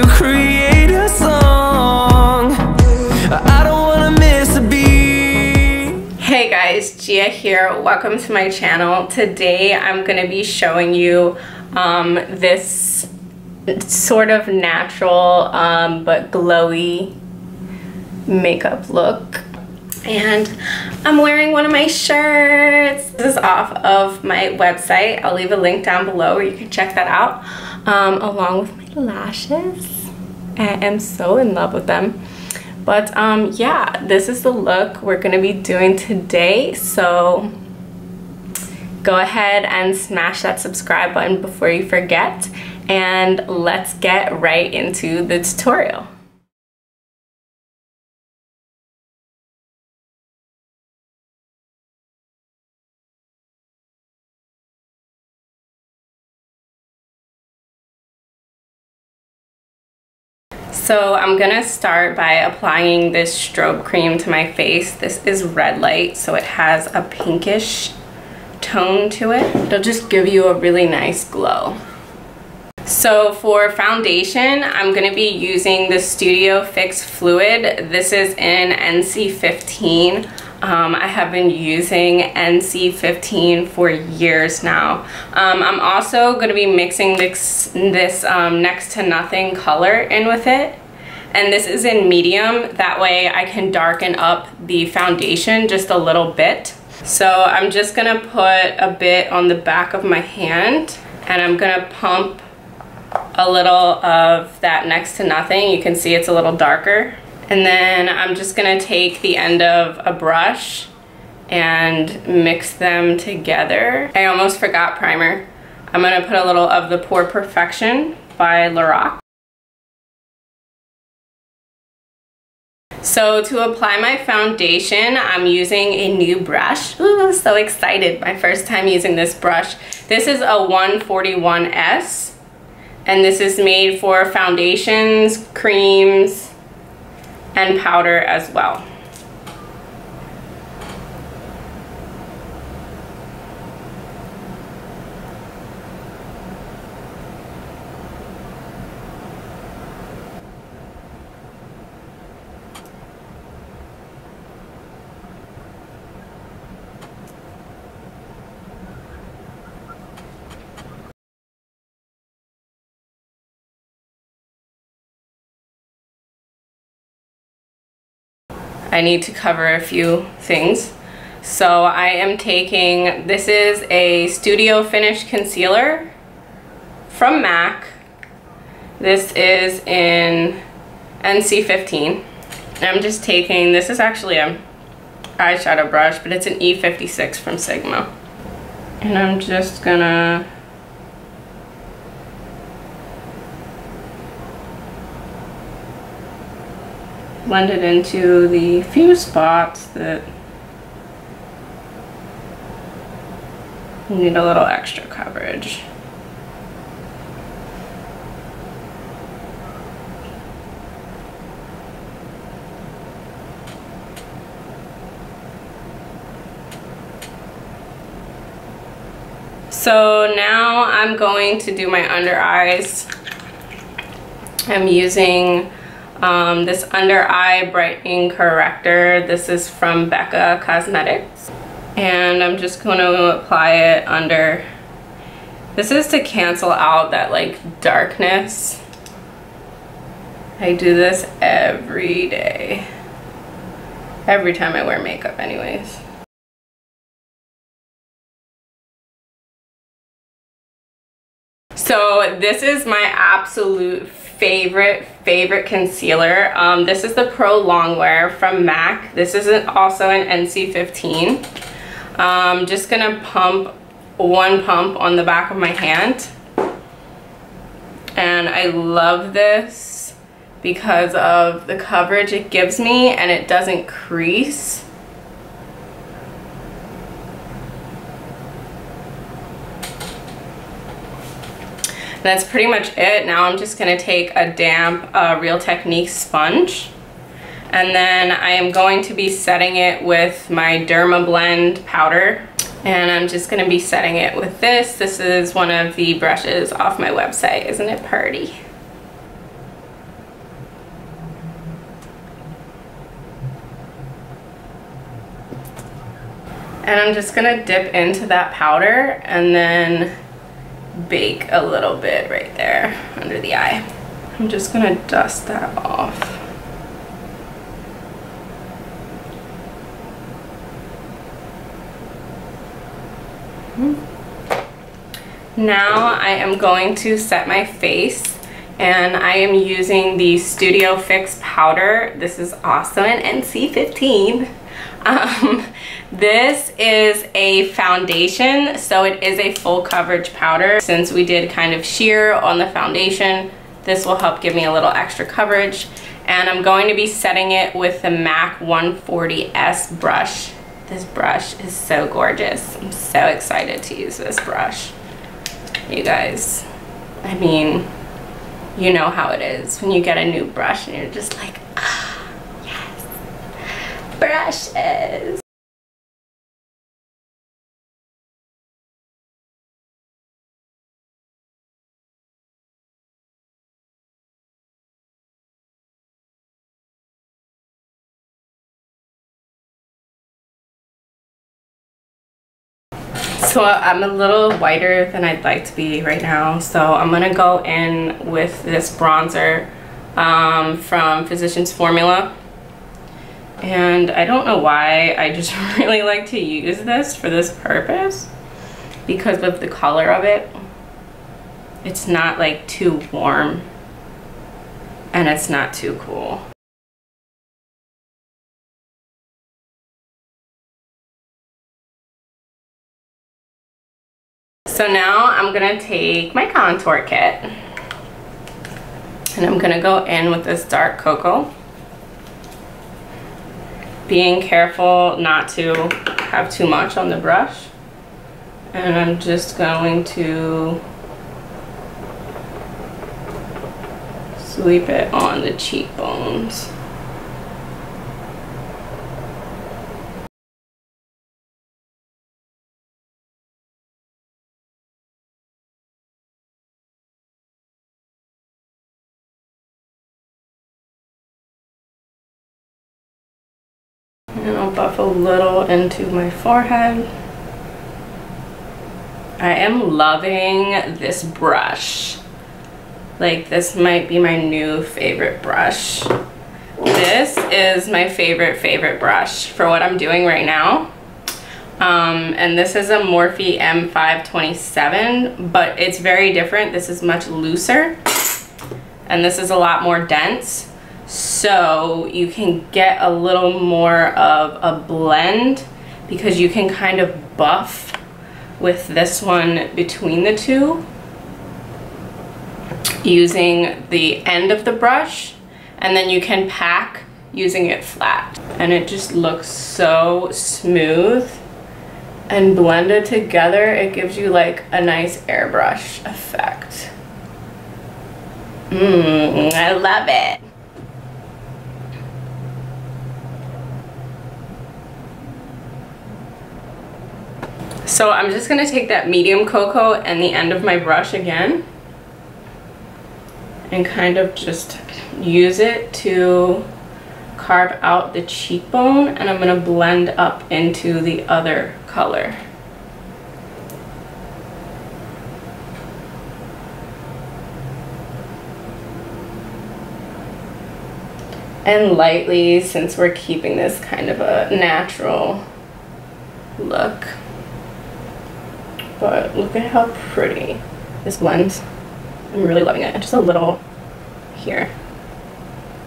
create a song. I don't wanna miss a beat. Hey guys, Gia here. Welcome to my channel. Today I'm gonna be showing you this sort of natural but glowy makeup look. And I'm wearing one of my shirts. This is off of my website. I'll leave a link down below where you can check that out, along with my lashes. I'm so in love with them. But yeah, this is the look we're gonna be doing today. So go ahead and smash that subscribe button before you forget, and let's get right into the tutorial. So I'm gonna start by applying this strobe cream to my face. This is red light, so it has a pinkish tone to it. It'll just give you a really nice glow. So for foundation, I'm gonna be using the Studio Fix Fluid. This is in NC15. I have been using NC15 for years now. I'm also going to be mixing this next to nothing color in with it, and this is in medium. That way I can darken up the foundation just a little bit. So I'm just going to put a bit on the back of my hand, and I'm going to pump a little of that next to nothing. You can see it's a little darker. And then I'm just gonna take the end of a brush and mix them together. I almost forgot primer. I'm gonna put a little of the Pore Perfection by Lorac. So to apply my foundation, I'm using a new brush. Ooh, I'm so excited. My first time using this brush. This is a 141S, and this is made for foundations, creams, and powder as well. I need to cover a few things. So I am taking, this is a Studio Finish Concealer from MAC. This is in NC15. And I'm just taking, this is actually a eyeshadow brush, but it's an E56 from Sigma. And I'm just gonna blend it into the few spots that need a little extra coverage. So now I'm going to do my under eyes. I'm using this under eye brightening corrector. This is from Becca Cosmetics, and I'm just going to apply it under. This is to cancel out that like darkness. I do this every day, every time I wear makeup anyways. So this is my absolute favorite concealer. This is the Pro Longwear from MAC. This is also an NC15. I'm just gonna pump one pump on the back of my hand, and I love this because of the coverage it gives me, and it doesn't crease. That's pretty much it. Now I'm just going to take a damp Real Techniques sponge, and then I am going to be setting it with my Derma Blend powder, and I'm just going to be setting it with this. This is one of the brushes off my website. Isn't it pretty? And I'm just gonna dip into that powder and then bake a little bit right there under the eye. I'm just gonna dust that off. Now I am going to set my face, and I am using the Studio Fix powder. This is also an NC15. This is a foundation, so it is a full coverage powder. Since we did kind of sheer on the foundation, this will help give me a little extra coverage. And I'm going to be setting it with the MAC 140S brush. This brush is so gorgeous. I'm so excited to use this brush. You guys, I mean, you know how it is when you get a new brush and you're just like, ah, yes, brushes. So I'm a little whiter than I'd like to be right now, so I'm gonna go in with this bronzer from Physicians Formula. And I don't know why, I just really like to use this for this purpose because of the color of it. It's not like too warm and it's not too cool. So now I'm gonna take my contour kit and I'm gonna go in with this dark cocoa, being careful not to have too much on the brush. And I'm just going to sweep it on the cheekbones. And I'll buff a little into my forehead. I am loving this brush. Like, this might be my new favorite brush. This is my favorite brush for what I'm doing right now. And this is a Morphe M527, but it's very different. This is much looser, and this is a lot more dense. So you can get a little more of a blend because you can kind of buff with this one between the two using the end of the brush, and then you can pack using it flat. And it just looks so smooth and blended together. It gives you like a nice airbrush effect. I love it. So I'm just gonna take that medium cocoa and the end of my brush again and kind of just use it to carve out the cheekbone, and I'm gonna blend up into the other color. And lightly, since we're keeping this kind of a natural look. But look at how pretty this blends. I'm really loving it. Just a little here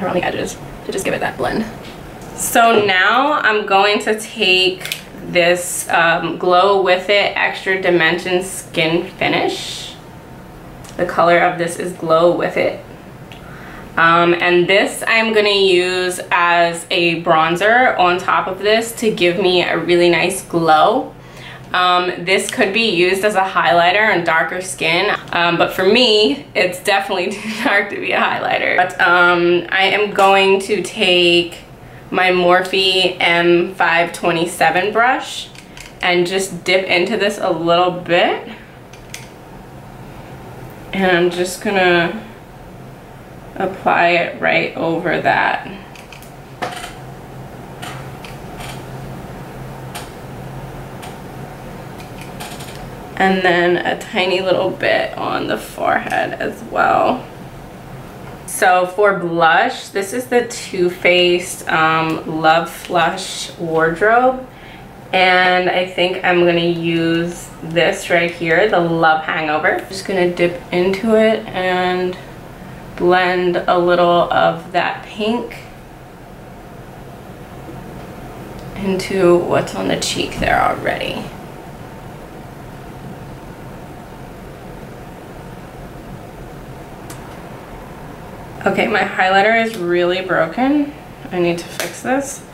around the edges to just give it that blend. So now I'm going to take this Glow With It Extra Dimension Skin Finish. The color of this is Glow With It. And this I'm gonna use as a bronzer on top of this to give me a really nice glow. This could be used as a highlighter on darker skin, but for me, it's definitely too dark to be a highlighter. But I am going to take my Morphe M527 brush and just dip into this a little bit. And I'm just gonna apply it right over that. And then a tiny little bit on the forehead as well. So for blush, this is the Too Faced Love Flush Wardrobe. And I think I'm gonna use this right here, the Love Hangover. Just gonna dip into it and blend a little of that pink into what's on the cheek there already. Okay, my highlighter is really broken. I need to fix this.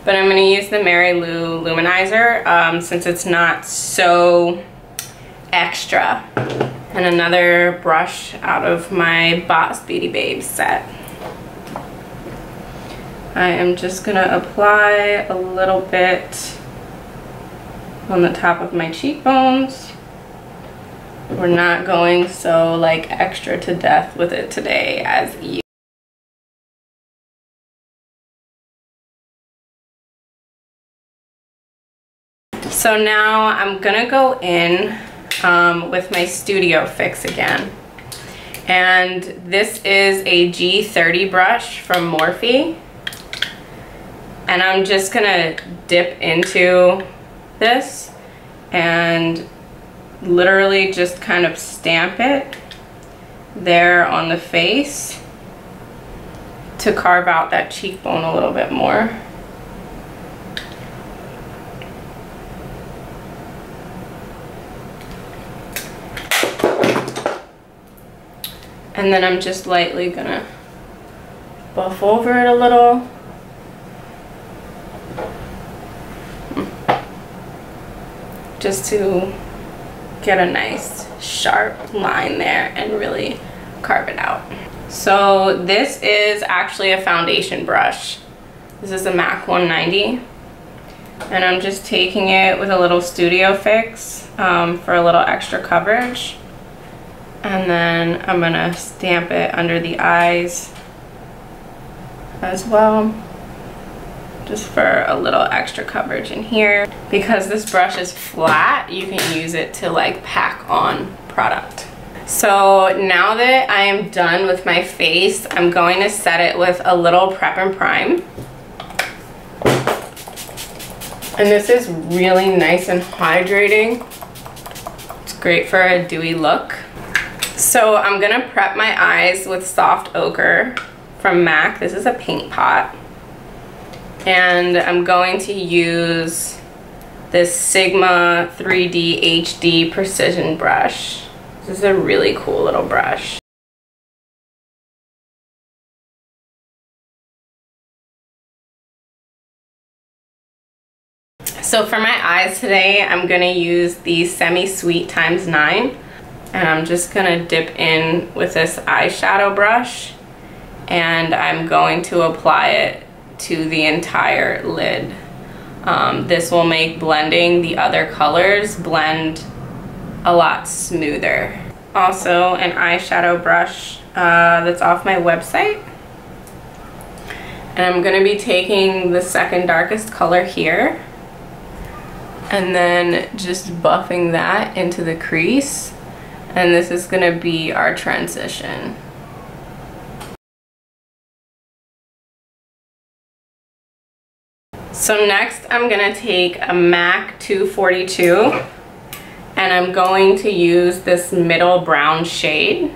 But I'm gonna use the Mary Lou Luminizer since it's not so extra. And another brush out of my Boss Beauty Babes set. I am just gonna apply a little bit on the top of my cheekbones. We're not going so like extra to death with it today as you. So now I'm gonna go in with my Studio Fix again. And this is a G30 brush from Morphe. And I'm just gonna dip into this and literally just kind of stamp it there on the face to carve out that cheekbone a little bit more. And then I'm just lightly gonna buff over it a little. Just to get a nice sharp line there and really carve it out. So this is actually a foundation brush. This is a MAC 190. And I'm just taking it with a little Studio Fix for a little extra coverage. And then I'm gonna stamp it under the eyes as well, just for a little extra coverage in here. Because this brush is flat, you can use it to like pack on product. So now that I am done with my face, I'm going to set it with a little Prep and Prime. And this is really nice and hydrating. It's great for a dewy look. So I'm gonna prep my eyes with Soft Ochre from MAC. This is a paint pot. And I'm going to use this Sigma 3D HD Precision brush. This is a really cool little brush. So for my eyes today, I'm gonna use the Semi Sweet ×9. And I'm just gonna dip in with this eyeshadow brush and I'm going to apply it to the entire lid. This will make blending the other colors blend a lot smoother. Also an eyeshadow brush that's off my website. And I'm gonna be taking the second darkest color here and then just buffing that into the crease. And this is gonna be our transition. So next I'm gonna take a MAC 242 and I'm going to use this middle brown shade.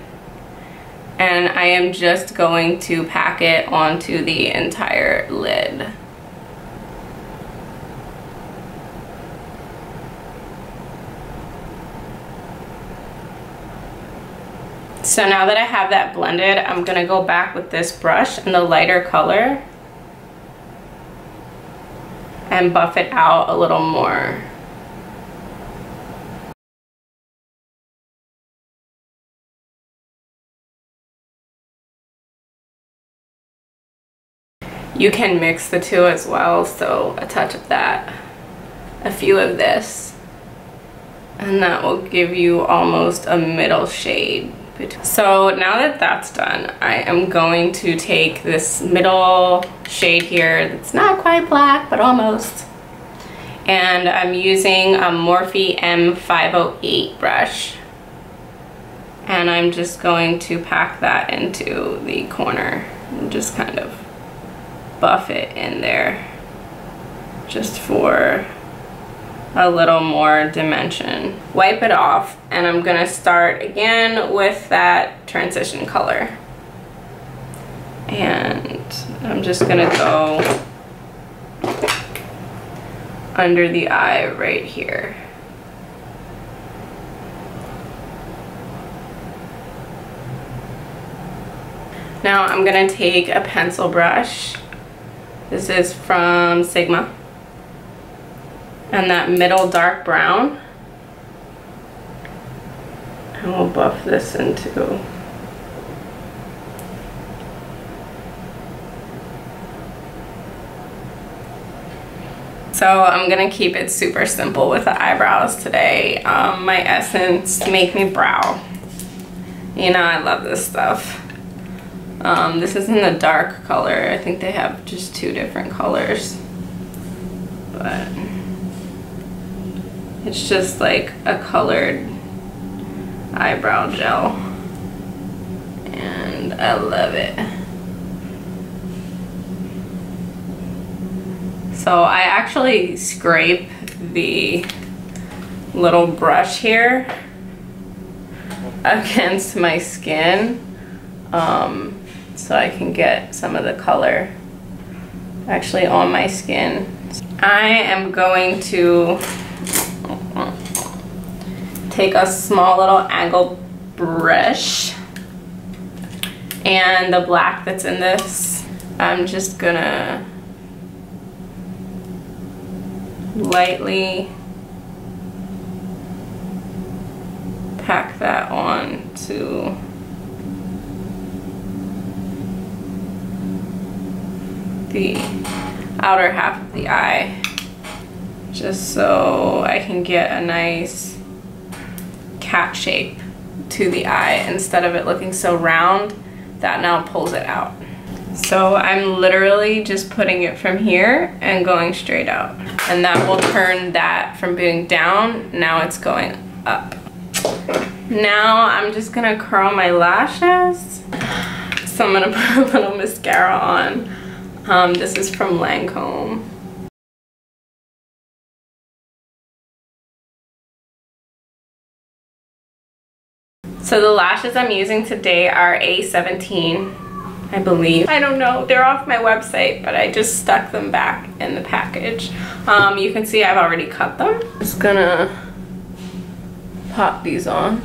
And I am just going to pack it onto the entire lid. So now that I have that blended, I'm gonna go back with this brush in the lighter color and buff it out a little more. You can mix the two as well, so a touch of that, a few of this, and that will give you almost a middle shade. So now that that's done, I am going to take this middle shade here that's not quite black, but almost, And I'm using a Morphe M508 brush. And I'm just going to pack that into the corner and just kind of buff it in there just for a little more dimension. Wipe it off, and I'm gonna start again with that transition color. And I'm just gonna go under the eye right here. Now I'm gonna take a pencil brush. This is from Sigma. And that middle dark brown. And we'll buff this into. So I'm gonna keep it super simple with the eyebrows today. My Essence Make Me Brow. You know, I love this stuff. This is in the dark color. I think they have just 2 different colors. But it's just like a colored eyebrow gel. And I love it. So I actually scrape the little brush here against my skin so I can get some of the color actually on my skin. I am going to take a small little angled brush, and the black that's in this, I'm just gonna lightly pack that on to the outer half of the eye, just so I can get a nice cat shape to the eye instead of it looking so round. That now pulls it out. So I'm literally just putting it from here and going straight out, and that will turn that from being down, now it's going up. Now I'm just gonna curl my lashes. So I'm gonna put a little mascara on. This is from Lancome. So the lashes I'm using today are A17, I believe. I don't know, they're off my website, but I just stuck them back in the package. You can see I've already cut them. Just gonna pop these on.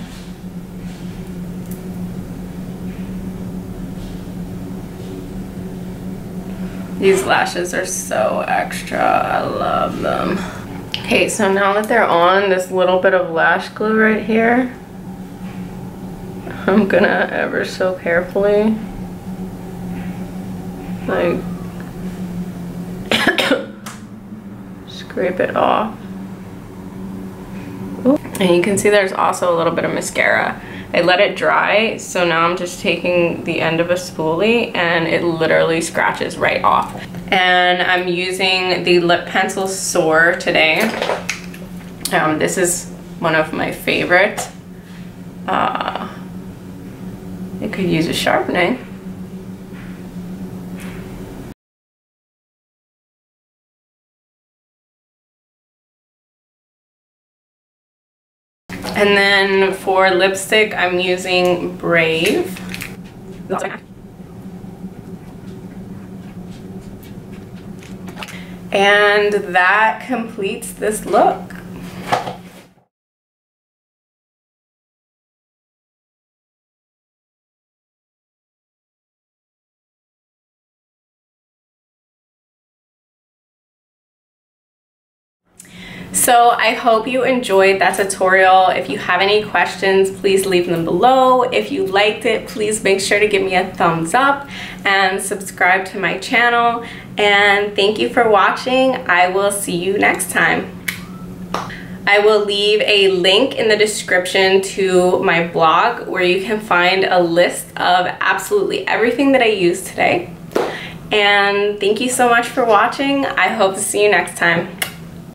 These lashes are so extra, I love them. Okay, so now that they're on, this little bit of lash glue right here, I'm gonna ever so carefully, like, scrape it off. Ooh. And you can see there's also a little bit of mascara. I let it dry, so now I'm just taking the end of a spoolie and it literally scratches right off. And I'm using the lip pencil Soar today. This is one of my favorite. It could use a sharpening. And then for lipstick, I'm using Brave. And that completes this look. So I hope you enjoyed that tutorial. If you have any questions, please leave them below. If you liked it, please make sure to give me a thumbs up and subscribe to my channel. And thank you for watching. I will see you next time. I will leave a link in the description to my blog where you can find a list of absolutely everything that I used today. And thank you so much for watching. I hope to see you next time.